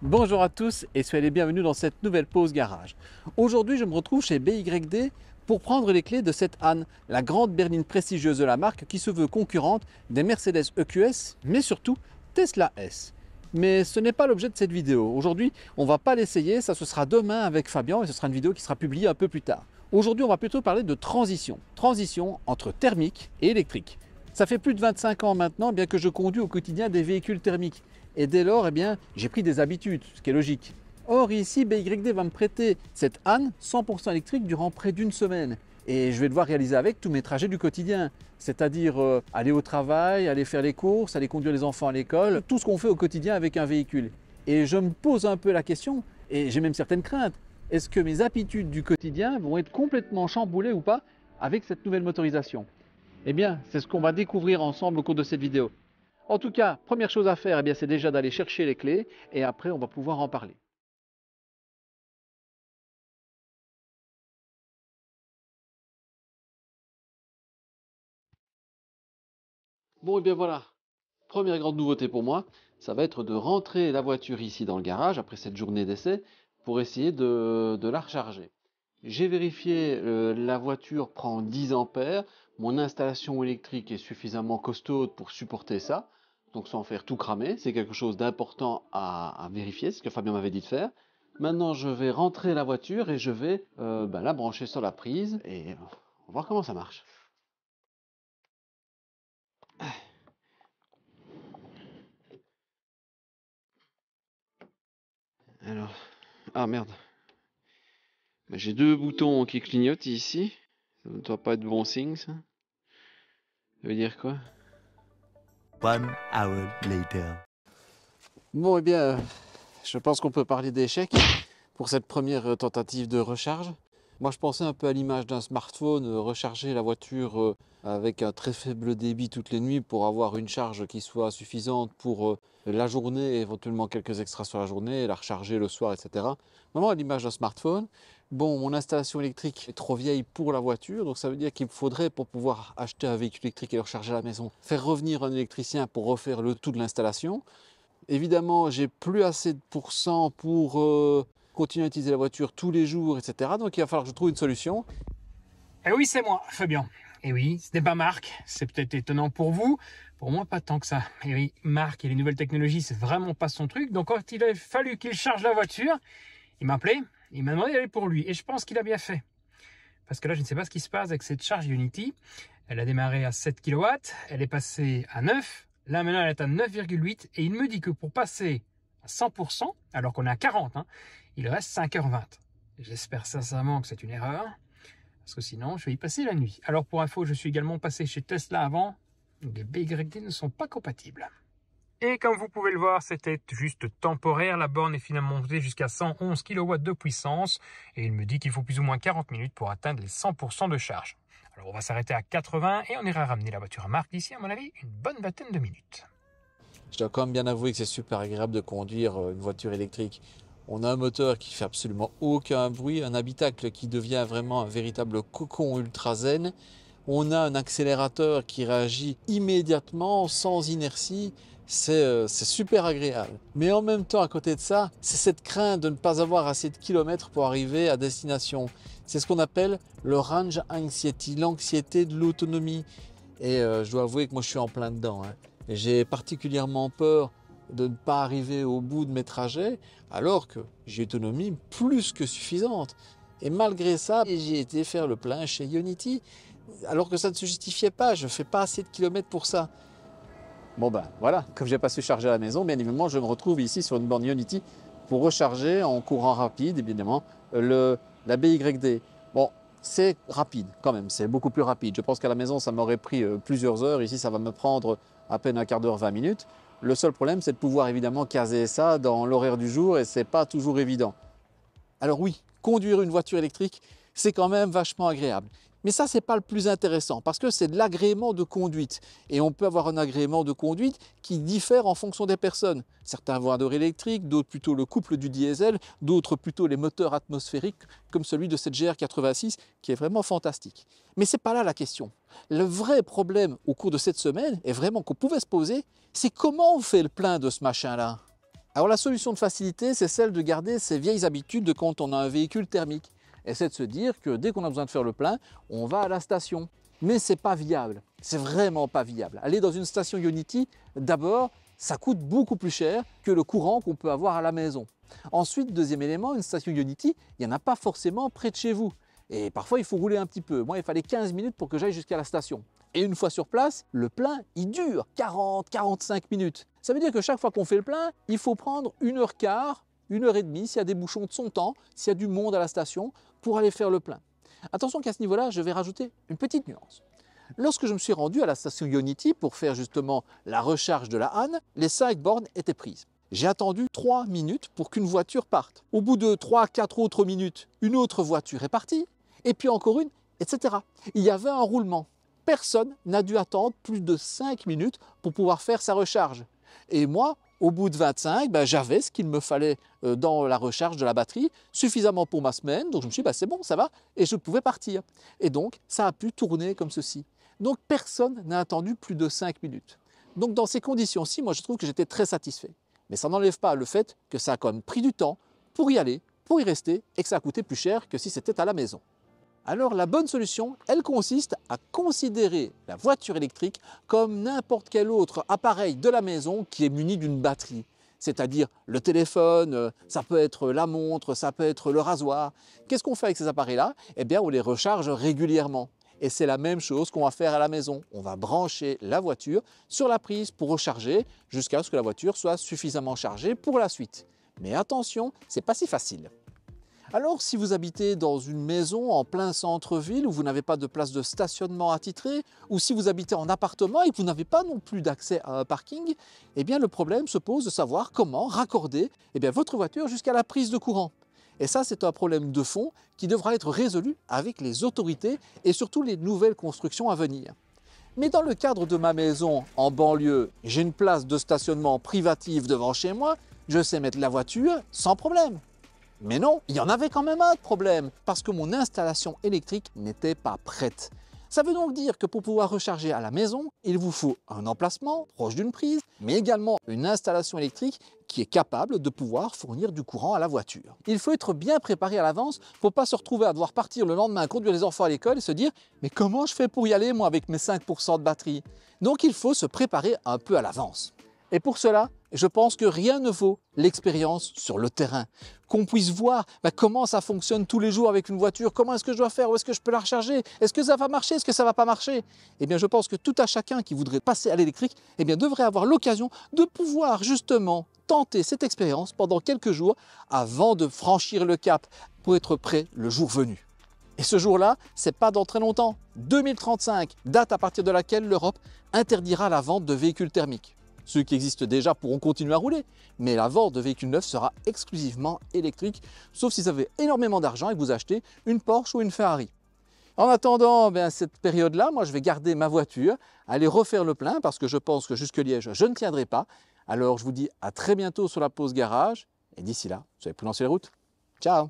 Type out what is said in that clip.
Bonjour à tous et soyez les bienvenus dans cette nouvelle pause garage. Aujourd'hui, je me retrouve chez BYD pour prendre les clés de cette âne, la grande berline prestigieuse de la marque qui se veut concurrente des Mercedes EQS, mais surtout Tesla S. Mais ce n'est pas l'objet de cette vidéo. Aujourd'hui, on ne va pas l'essayer, ça ce sera demain avec Fabien et ce sera une vidéo qui sera publiée un peu plus tard. Aujourd'hui, on va plutôt parler de transition. Transition entre thermique et électrique. Ça fait plus de 25 ans maintenant bien que je conduis au quotidien des véhicules thermiques. Et dès lors, j'ai pris des habitudes, ce qui est logique. Or ici, BYD va me prêter cette âne 100% électrique durant près d'une semaine. Et je vais devoir réaliser avec tous mes trajets du quotidien. C'est-à-dire aller au travail, aller faire les courses, aller conduire les enfants à l'école, tout ce qu'on fait au quotidien avec un véhicule. Et je me pose un peu la question, et j'ai même certaines craintes. Est-ce que mes habitudes du quotidien vont être complètement chamboulées ou pas avec cette nouvelle motorisation? Eh bien, c'est ce qu'on va découvrir ensemble au cours de cette vidéo. En tout cas, première chose à faire, c'est déjà d'aller chercher les clés et après on va pouvoir en parler. Bon, et bien voilà, première grande nouveauté pour moi, ça va être de rentrer la voiture ici dans le garage après cette journée d'essai pour essayer de la recharger. J'ai vérifié, la voiture prend 10 ampères, mon installation électrique est suffisamment costaude pour supporter ça, donc sans faire tout cramer, c'est quelque chose d'important à vérifier, c'est ce que Fabien m'avait dit de faire. Maintenant je vais rentrer la voiture et je vais la brancher sur la prise et on va voir comment ça marche. Alors, ah merde, j'ai deux boutons qui clignotent ici, ça ne doit pas être bon signe ça. Ça veut dire quoi? 1 hour later. Bon, je pense qu'on peut parler d'échec pour cette première tentative de recharge. Moi, je pensais un peu à l'image d'un smartphone, recharger la voiture avec un très faible débit toutes les nuits pour avoir une charge qui soit suffisante pour la journée, éventuellement quelques extras sur la journée, la recharger le soir, etc. Vraiment à l'image d'un smartphone. Bon, mon installation électrique est trop vieille pour la voiture, donc ça veut dire qu'il me faudrait, pour pouvoir acheter un véhicule électrique et le recharger à la maison, faire revenir un électricien pour refaire le tout de l'installation. Évidemment, j'ai plus assez de pourcents pour continuer à utiliser la voiture tous les jours, etc. Donc il va falloir que je trouve une solution. Eh oui, c'est moi, Fabien. Eh oui, ce n'est pas Marc. C'est peut-être étonnant pour vous. Pour moi, pas tant que ça. Eh oui, Marc et les nouvelles technologies, c'est vraiment pas son truc. Donc, quand il a fallu qu'il charge la voiture, il m'a appelé. Il m'a demandé d'aller pour lui. Et je pense qu'il a bien fait. Parce que là, je ne sais pas ce qui se passe avec cette charge Unity. Elle a démarré à 7 kW. Elle est passée à 9. Là, maintenant, elle est à 9,8. Et il me dit que pour passer à 100%, alors qu'on est à 40, il reste 5h20. J'espère sincèrement que c'est une erreur. Parce que sinon, je vais y passer la nuit. Alors pour info, je suis également passé chez Tesla avant. Les BYD ne sont pas compatibles. Et comme vous pouvez le voir, c'était juste temporaire. La borne est finalement montée jusqu'à 111 kW de puissance. Et il me dit qu'il faut plus ou moins 40 minutes pour atteindre les 100% de charge. Alors on va s'arrêter à 80 et on ira ramener la voiture à Marc d'ici, à mon avis, une bonne vingtaine de minutes. Je dois quand même bien avouer que c'est super agréable de conduire une voiture électrique. On a un moteur qui fait absolument aucun bruit, un habitacle qui devient vraiment un véritable cocon ultra zen. On a un accélérateur qui réagit immédiatement, sans inertie. C'est super agréable. Mais en même temps, à côté de ça, c'est cette crainte de ne pas avoir assez de kilomètres pour arriver à destination. C'est ce qu'on appelle le range anxiety, l'anxiété de l'autonomie. Et je dois avouer que moi je suis en plein dedans. J'ai particulièrement peur de ne pas arriver au bout de mes trajets, alors que j'ai une autonomie plus que suffisante. Et malgré ça, j'ai été faire le plein chez Ionity, alors que ça ne se justifiait pas, je ne fais pas assez de kilomètres pour ça. Bon voilà, comme je n'ai pas su charger à la maison, bien évidemment, je me retrouve ici sur une borne Ionity pour recharger en courant rapide, évidemment, la BYD. Bon, c'est rapide quand même, c'est beaucoup plus rapide. Je pense qu'à la maison, ça m'aurait pris plusieurs heures. Ici, ça va me prendre à peine un quart d'heure, 20 minutes. Le seul problème, c'est de pouvoir évidemment caser ça dans l'horaire du jour et c'est pas toujours évident. Alors oui, conduire une voiture électrique, c'est quand même vachement agréable. Mais ça, c'est pas le plus intéressant parce que c'est de l'agrément de conduite. Et on peut avoir un agrément de conduite qui diffère en fonction des personnes. Certains vont adorer l'électrique, d'autres plutôt le couple du diesel, d'autres plutôt les moteurs atmosphériques comme celui de cette GR86 qui est vraiment fantastique. Mais c'est pas là la question. Le vrai problème au cours de cette semaine, et vraiment qu'on pouvait se poser, c'est comment on fait le plein de ce machin-là. Alors la solution de facilité, c'est celle de garder ces vieilles habitudes de quand on a un véhicule thermique. Et c'est de se dire que dès qu'on a besoin de faire le plein, on va à la station. Mais ce n'est pas viable, c'est vraiment pas viable. Aller dans une station Ionity, d'abord, ça coûte beaucoup plus cher que le courant qu'on peut avoir à la maison. Ensuite, deuxième élément, une station Ionity, il n'y en a pas forcément près de chez vous. Et parfois, il faut rouler un petit peu. Moi, il fallait 15 minutes pour que j'aille jusqu'à la station. Et une fois sur place, le plein, il dure 40-45 minutes. Ça veut dire que chaque fois qu'on fait le plein, il faut prendre 1h15, 1h30 s'il y a des bouchons de son temps, s'il y a du monde à la station, pour aller faire le plein. Attention qu'à ce niveau-là, je vais rajouter une petite nuance. Lorsque je me suis rendu à la station Ionity pour faire justement la recharge de la Han, les 5 bornes étaient prises. J'ai attendu 3 minutes pour qu'une voiture parte. Au bout de 3-4 autres minutes, une autre voiture est partie, et puis encore une, etc. Il y avait un roulement. Personne n'a dû attendre plus de 5 minutes pour pouvoir faire sa recharge. Et moi, au bout de 25, j'avais ce qu'il me fallait dans la recharge de la batterie, suffisamment pour ma semaine, donc je me suis dit, c'est bon, ça va, et je pouvais partir. Et donc, ça a pu tourner comme ceci. Donc, personne n'a attendu plus de 5 minutes. Donc, dans ces conditions-ci, moi, je trouve que j'étais très satisfait. Mais ça n'enlève pas le fait que ça a quand même pris du temps pour y aller, pour y rester, et que ça a coûté plus cher que si c'était à la maison. Alors la bonne solution, elle consiste à considérer la voiture électrique comme n'importe quel autre appareil de la maison qui est muni d'une batterie. C'est-à-dire le téléphone, ça peut être la montre, ça peut être le rasoir. Qu'est-ce qu'on fait avec ces appareils-là? Eh bien, on les recharge régulièrement. Et c'est la même chose qu'on va faire à la maison. On va brancher la voiture sur la prise pour recharger jusqu'à ce que la voiture soit suffisamment chargée pour la suite. Mais attention, c'est pas si facile. Alors, si vous habitez dans une maison en plein centre-ville où vous n'avez pas de place de stationnement attitrée, ou si vous habitez en appartement et que vous n'avez pas non plus d'accès à un parking, eh bien le problème se pose de savoir comment raccorder votre voiture jusqu'à la prise de courant. Et ça, c'est un problème de fond qui devra être résolu avec les autorités et surtout les nouvelles constructions à venir. Mais dans le cadre de ma maison en banlieue, j'ai une place de stationnement privative devant chez moi, je sais mettre la voiture sans problème. Mais non, il y en avait quand même un problème, parce que mon installation électrique n'était pas prête. Ça veut donc dire que pour pouvoir recharger à la maison, il vous faut un emplacement proche d'une prise, mais également une installation électrique qui est capable de pouvoir fournir du courant à la voiture. Il faut être bien préparé à l'avance pour ne pas se retrouver à devoir partir le lendemain conduire les enfants à l'école et se dire « mais comment je fais pour y aller moi avec mes 5% de batterie ?» Donc il faut se préparer un peu à l'avance. Et pour cela, je pense que rien ne vaut l'expérience sur le terrain. Qu'on puisse voir comment ça fonctionne tous les jours avec une voiture, comment est-ce que je dois faire, où est-ce que je peux la recharger, est-ce que ça va marcher, est-ce que ça ne va pas marcher. Eh bien, je pense que tout à chacun qui voudrait passer à l'électrique devrait avoir l'occasion de pouvoir justement tenter cette expérience pendant quelques jours avant de franchir le cap pour être prêt le jour venu. Et ce jour-là, ce n'est pas dans très longtemps. 2035, date à partir de laquelle l'Europe interdira la vente de véhicules thermiques. Ceux qui existent déjà pourront continuer à rouler, mais la vente de véhicules neufs sera exclusivement électrique, sauf si vous avez énormément d'argent et que vous achetez une Porsche ou une Ferrari. En attendant cette période-là, moi je vais garder ma voiture, aller refaire le plein parce que je pense que jusque Liège, je ne tiendrai pas. Alors je vous dis à très bientôt sur la pause garage et d'ici là, vous savez plus lancer les routes. Ciao!